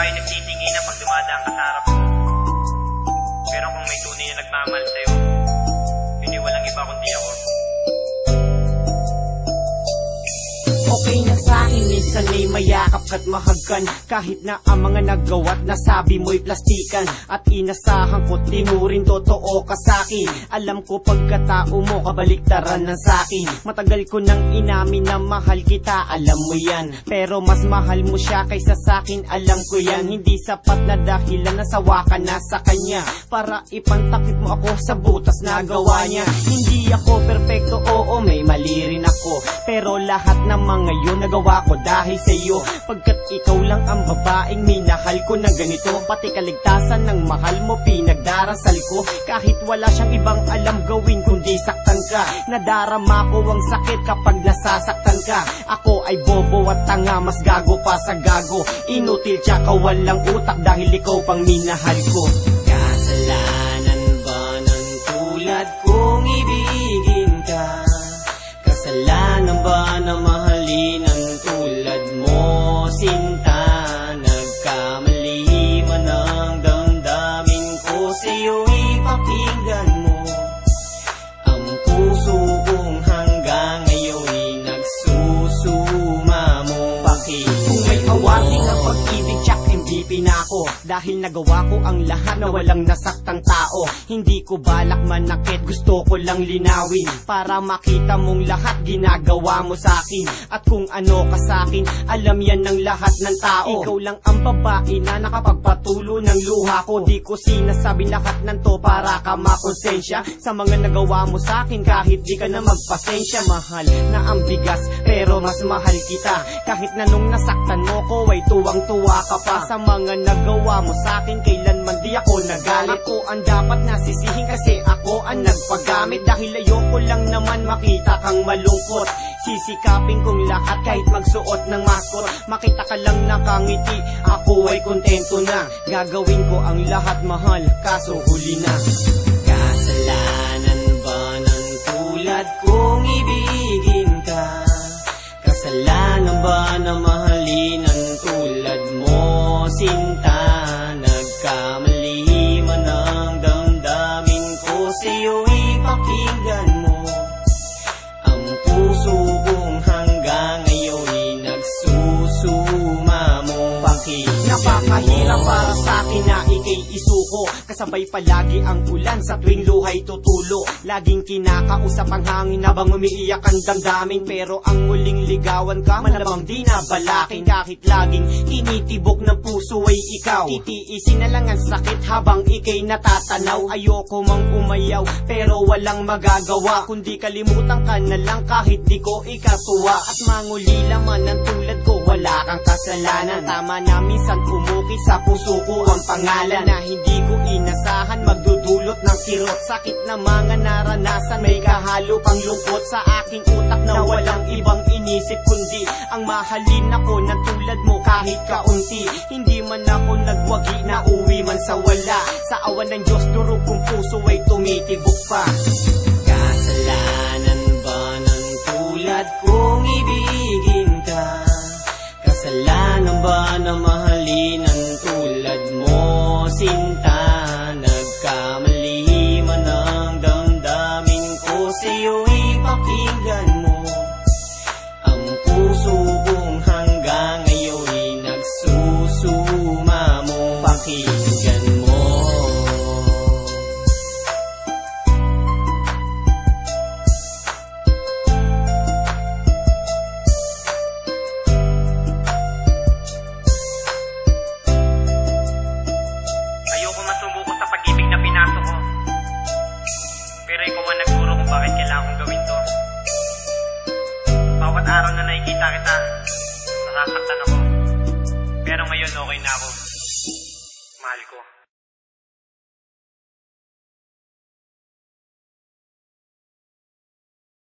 tayo nagtitinginan pag dumadaan ka sa harap ko. Pero kung may tunay na nagmamahal sa'yo, yun yung walang iba kundi ako. Okay na sa'kin, minsan ay mayakap ka't mahagkan. Kahit na ang mga naggawa't nasabi mo'y plastikan. At inasahan ko, di mo rin totoo ka sa'kin. Alam ko pagkatao mo, kabaliktaran ng sa'kin. Matagal ko nang inamin na mahal kita, alam mo yan. Pero mas mahal mo siya kaysa sa'kin, alam ko yan. Hindi sapat na dahilan na sawa ka na sa kanya para ipantakip mo ako sa butas na gawa niya. Hindi ako perfecto, oo, may mali rin ako. Pero lahat ng mga yun nagawa ko dahil sa iyo. Pagkat ikaw lang ang babaeng minahal ko na ganito. Pati kaligtasan ng mahal mo pinagdarasal ko. Kahit wala siyang ibang alam gawin kundi saktan ka. Nadarama ko ang sakit kapag nasasaktan ka. Ako ay bobo at tanga, mas gago pa sa gago. Inutil tsaka walang utak dahil ikaw pang minahal ko. Kasalanan ba ng tulad kong ibigin ka? Kasalanan ba na mahalin ang tulad mo, sinta? Nagkamali man ang damdamin ko sa'yo, ipakinggan mo. Ang puso kong hanggang ngayon'y nagsusuma mo. Bakit? Kung may awating ang pag-ibig, tsak MVP na ako. Dahil nagawa ko ang lahat na walang nasaktang tao. Hindi ko balak manakit, gusto ko lang linawin para makita mong lahat ginagawa mo sa'kin. At kung ano ka sa'kin, alam yan ng lahat ng tao. Ikaw lang ang babae na nakapagpatulo ng luha ko. Di ko sinasabi lahat ng to para ka makonsensya sa mga nagawa mo sa'kin. Kahit di ka na magpasensya, mahal na ang bigas pero mas mahal kita. Kahit na nung nasaktan mo ko ay tuwang-tuwa ka pa sa mga nagawa mo sa'kin. Kailanman di ako nagalit. Ako ang dapat nasisihin kasi ako ang nagpagamit. Dahil ayoko lang naman makita kang malungkot. Sisikapin kong lahat kahit magsuot ng maskot. Makita ka lang nakangiti, ako ay kontento na. Gagawin ko ang lahat mahal, kaso huli na. Kasalanan ba ng tulad kong ibigin ka? Kasalanan ba na mahalin ang tulad mo, sinta? Nagkamali man ang damdamin ko sa'yo, ipakinggan mo. Ang puso kong hanggang ngayon'y nagsusuma mo. Bakit? Napakahirap para sa'kin na ikay isuko. Kasabay palagi ang ulan sa tuwing luhay tutulo. Laging kinakausap ang hangin habang umiiyak ang damdamin. Pero ang muling ligawan ka, malamang di na balakin. Kahit laging tinitibok ng puso ay ikaw. Titiisin na lang ang sakit habang ikay natatanaw. Ayoko mang umayaw pero walang magagawa kundi kalimutan ka na lang kahit di ko ikatuwa. At mangulila man ang tulad ko, wala kang kasalanan. Tama na minsan pumuki sa puso ko ang pangalan na hindi ko inasahan, magdudulot ng kirot. Sakit na mga naranasan, may kahalo pang lungkot sa aking utak na walang ibang inisip kundi ang mahalin ako na tulad mo kahit kaunti. Hindi man ako nagwagi na uwi man sa wala. Sa awan ng Diyos, durog kong puso ay tumitibok pa. Kasalanan ba ng tulad kong ibigin ka? Kasalanan ba na mahalin ang tulad mo, sinta? Nagkamali man ang damdamin ko sa'yo, ipakinggan mo. Ang puso kong hanggang ngayon'y nagsusuma mo. Pakinggan mo. Pinasok ko. Pero ikaw ang nagturo kung bakit kailangan kong gawin to. Bawat araw na nakikita kita, nasasaktan ako. Pero ngayon okay na ako. Mahal ko.